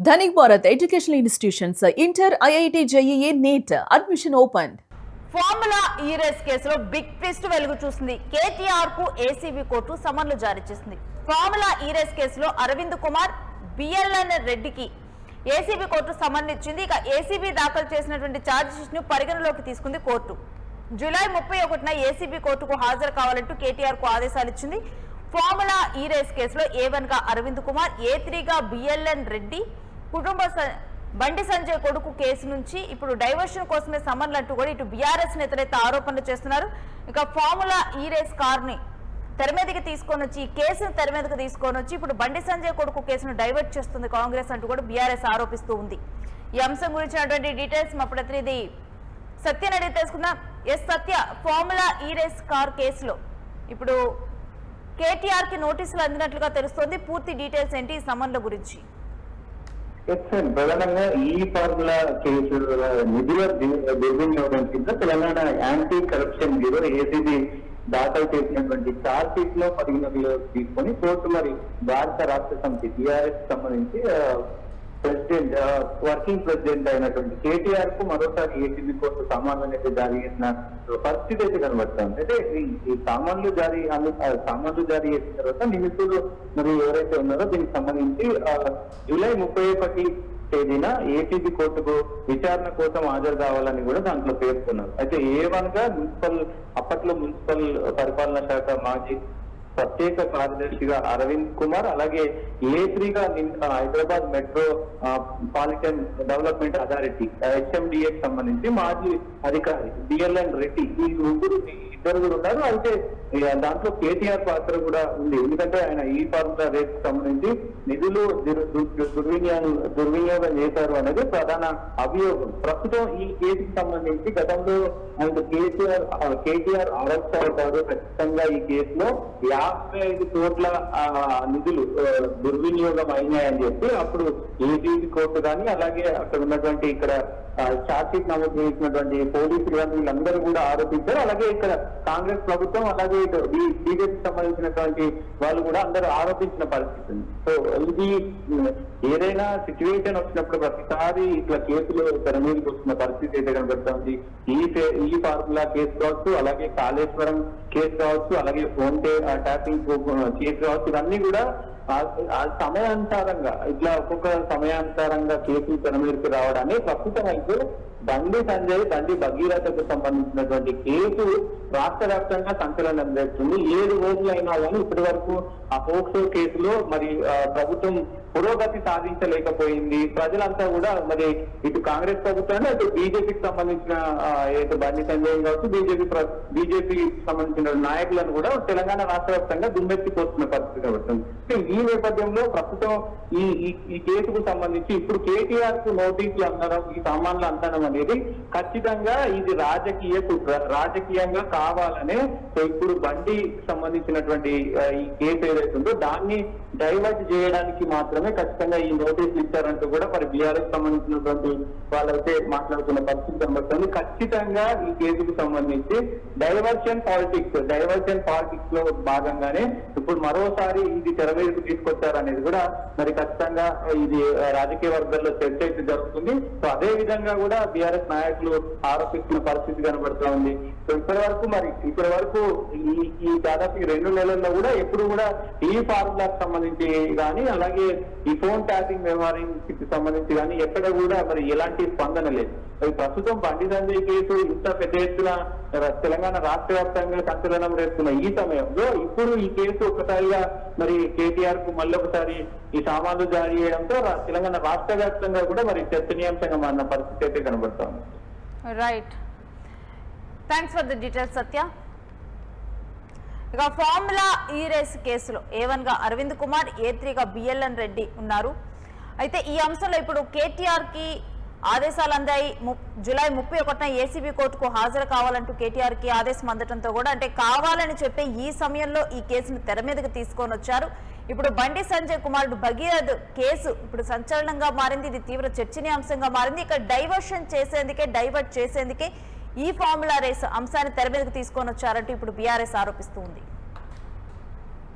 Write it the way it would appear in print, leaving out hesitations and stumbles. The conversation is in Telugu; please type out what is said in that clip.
Dhanik Bharat Educational Institutions, Inter, IIT, JEE, NEET, admission opened. Formula ఈ రేస్ కేసులో బిగ్ ట్విస్ట్ వెలుగు చూసింది. కేటీఆర్ కు ఏసీబీ కోర్టు సమన్లు జారీ చేసింది. ఫార్ములా ఈ రేస్ కేసులో అరవింద్ కుమార్, బిఎల్ఎన్ రెడ్డికి ఏసీబీ కోర్టు సమన్లు ఇచ్చింది. ఇక ఏసీబీ దాఖలు చేసినటువంటి ఛార్జ్షీట్ ను పరిగణలోకి తీసుకుంది కోర్టు. జూలై 31న ఏసీబీ కోర్టుకు హాజరు కావాలంటూ కేటీఆర్ కు ఆదేశాలు ఇచ్చింది. ఫార్ములా ఈ రేస్ కేసులో A1 గా అరవింద్ కుమార్, A3 గా బిఎల్ఎన్ రెడ్డి కుటుంబ బండి సంజయ్ కొడుకు కేసు నుంచి ఇప్పుడు డైవర్షన్ కోసమే సమన్లు అంటూ కూడా ఇటు బీఆర్ఎస్ నేతలైతే ఆరోపణలు చేస్తున్నారు. ఇక ఫార్ములా ఈ రేస్ కార్ ని తెర మీదకి తీసుకొని వచ్చి ఈ కేసును తెర మీదకి తీసుకొని వచ్చి ఇప్పుడు బండి సంజయ్ కొడుకు కేసును డైవర్ట్ చేస్తుంది కాంగ్రెస్ అంటూ కూడా బీఆర్ఎస్ ఆరోపిస్తూ ఉంది. ఈ అంశం గురించినటువంటి డీటెయిల్స్ మా ప్రతినిధి సత్యని అడిగి తెలుసుకుందాం. ఎస్ సత్య, ఫార్ములా ఈ రేస్ కార్ కేసులో ఇప్పుడు కేటీఆర్ కి నోటీసులు అందినట్లుగా తెలుస్తోంది. పూర్తి డీటెయిల్స్ ఏంటి ఈ సమన్ల గురించి? ప్రధానంగా ఈ ఫార్ములా కేసు నిధుల దుర్వినియోగం కింద Telangana anti corruption bureau ACB దాఖలు చేసినటువంటి ఛార్జ్ షీట్ లో పరిగణనలో తీసుకొని కోర్టు మరి భారత రాష్ట్ర సమితి టీఆర్ఎస్ సంబంధించి ప్రెసిడెంట్ వర్కింగ్ ప్రెసిడెంట్ అయినటువంటి కేటీఆర్ కు మరోసారి ఏసీబీ కోర్టు సామాన్లు అయితే జారీ చేసిన పరిస్థితి అయితే కనబడుతుంది. అయితే ఈ సామాన్లు జారీ చేసిన తర్వాత నిమిత్తులు మరి ఎవరైతే ఉన్నారో దీనికి సంబంధించి జూలై 31 తేదీన ఏసీబీ కోర్టుకు విచారణ కోసం హాజరు కావాలని కూడా దాంట్లో పేర్కొన్నారు. అయితే A1 గా అప్పట్లో మున్సిపల్ పరిపాలనా శాఖ మాజీ ప్రత్యేక కార్యదర్శిగా అరవింద్ కుమార్, అలాగే A3 గా Hyderabad metropolitan development authority HMDA సంబంధించి మాజీ అధికారి బిఎల్ఎన్ రెడ్డి, ఈ ఇద్దరు కూడా ఉన్నారు. అయితే దాంట్లో కేటీఆర్ పాత్ర కూడా ఉంది. ఎందుకంటే ఆయన ఈ ఫార్ములా రేస్ సంబంధించి నిధులు దుర్వినియోగం చేశారు అనేది ప్రధాన అభియోగం. ప్రస్తుతం ఈ కేసుకి సంబంధించి గతంలో ఆయన కేటీఆర్ అరెస్ట్ అవుతారు. ఖచ్చితంగా ఈ కేసులో 55 కోట్ల నిధులు దుర్వినియోగం అయినాయని చెప్పి అప్పుడు ఏసీబీ కోర్టు కానీ అలాగే అక్కడ ఉన్నటువంటి ఇక్కడ ఛార్జ్షీట్ నమోదు చేసినటువంటి పోలీసులు కానీ వీళ్ళందరూ కూడా ఆరోపించారు. అలాగే ఇక్కడ కాంగ్రెస్ ప్రభుత్వం అలాగే బీజేపీకి సంబంధించినటువంటి వాళ్ళు కూడా అందరూ ఆరోపించిన పరిస్థితి ఉంది. సో ఇది ఏదైనా సిచ్యువేషన్ వచ్చినప్పుడు ప్రతిసారి ఇట్లా కేసులు తెర మీదకి వస్తున్న పరిస్థితి అయితే కనబడుతుంది. ఈ ఫార్ములా కేసు కావచ్చు, అలాగే కాళేశ్వరం కేసు కావచ్చు, అలాగే ఫోన్ పే ట్యాపింగ్ కేసు కావచ్చు, ఇవన్నీ కూడా సమయానుసారంగా ఇట్లా ఒక్కొక్క సమయానుసారంగా కేసులు తెర మీదకి రావడాన్ని ప్రస్తుతం అయితే బండి సంజయ్, బండి భగీరథకు సంబంధించినటువంటి కేసు రాష్ట్ర వ్యాప్తంగా సంచలనం చేస్తుంది. 7 రోజులైనా కానీ ఇప్పటి వరకు ఆ పోక్సో కేసులో మరి ప్రభుత్వం పురోగతి సాధించలేకపోయింది. ప్రజలంతా కూడా మరి ఇటు కాంగ్రెస్ ప్రభుత్వాన్ని అటు బీజేపీకి సంబంధించిన బండి సంజయ్ కావచ్చు, బీజేపీ సంబంధించిన నాయకులను కూడా తెలంగాణ రాష్ట్ర వ్యాప్తంగా దుమ్మెత్తిపోతున్న పరిస్థితి కనబడుతుంది. ఈ నేపథ్యంలో ప్రస్తుతం ఈ కేసుకు సంబంధించి ఇప్పుడు కేటీఆర్ కు నోటీసులు అందడం, ఈ సామాన్లు అందడం అనేది ఖచ్చితంగా ఇది రాజకీయంగా కావాలనే ఇప్పుడు బండి సంబంధించినటువంటి ఈ కేసు ఏదైతే ఉందో దాన్ని డైవర్ట్ చేయడానికి మాత్రమే ఖచ్చితంగా ఈ నోటీసులు ఇచ్చారంటూ కూడా మరి బీఆర్ఎస్ సంబంధించినటువంటి వాళ్ళైతే మాట్లాడుతున్న పరిస్థితి కనబడుతుంది. ఖచ్చితంగా ఈ కేసుకు సంబంధించి డైవర్షన్ పాలిటిక్స్ లో భాగంగానే ఇప్పుడు మరోసారి ఇది తెర మీదకు తీసుకొచ్చారనేది కూడా మరి ఖచ్చితంగా ఇది రాజకీయ వర్గాల్లో చర్చ అయితే జరుగుతుంది. సో అదే విధంగా కూడా బీఆర్ఎస్ నాయకులు ఆరోపిస్తున్న పరిస్థితి కనబడుతూ ఉంది. సో ఇప్పటి వరకు ఈ దాదాపు 2 నెలల్లో కూడా ఎప్పుడు కూడా ఈ ఫార్ములాకి సంబంధించి కానీ అలాగే ఈ ఫోన్ ట్యాపింగ్ వ్యవహారానికి సంబంధించి కానీ ఎక్కడ కూడా మరి ఎలాంటి స్పందన లేదు. ప్రస్తుతం బండి సంజయ్ కేసు ఇంత పెద్ద ఎత్తున తెలంగాణ రాష్ట్ర వ్యాప్తంగా సంచలనం రేస్తున్న ఈ సమయంలో ఇప్పుడు ఈ కేసు ఒకసారిగా మరి కేటీఆర్ కు మళ్ళీ ఒకసారి ఈ సామాన్లు జారీ చేయడంతో తెలంగాణ రాష్ట్ర వ్యాప్తంగా కూడా మరి చర్చనీయాంశంగా మారిన పరిస్థితి అయితే కనబడుతోంది. Right, thanks for the details Satya. ఇక ఫార్ములా ఈ రేస్ కేసులో A1 గా అరవింద్ కుమార్, A3 గా బిఎల్ఎన్ రెడ్డి ఉన్నారు. అయితే ఈ అంశంలో ఇప్పుడు కేటీఆర్ కి ఆదేశాలు అందాయి. జూలై 31న ఏసీబీ కోర్టుకు హాజరు కావాలంటూ కేటీఆర్ కి ఆదేశం అందడంతో కూడా అంటే కావాలని చెప్పి ఈ సమయంలో ఈ కేసును తెర మీదకి తీసుకొని వచ్చారు. ఇప్పుడు బండి సంజయ్ కుమారుడు భగీరథ్ కేసు ఇప్పుడు సంచలనంగా మారింది. ఇది తీవ్ర చర్చనీయాంశంగా మారింది. ఇక డైవర్ట్ చేసేందుకే ఈ ఫార్ములా రేస్ అంశాన్ని తెర మీదకి తీసుకొని వచ్చారంటూ ఇప్పుడు బీఆర్ఎస్ ఆరోపిస్తూ ఉంది.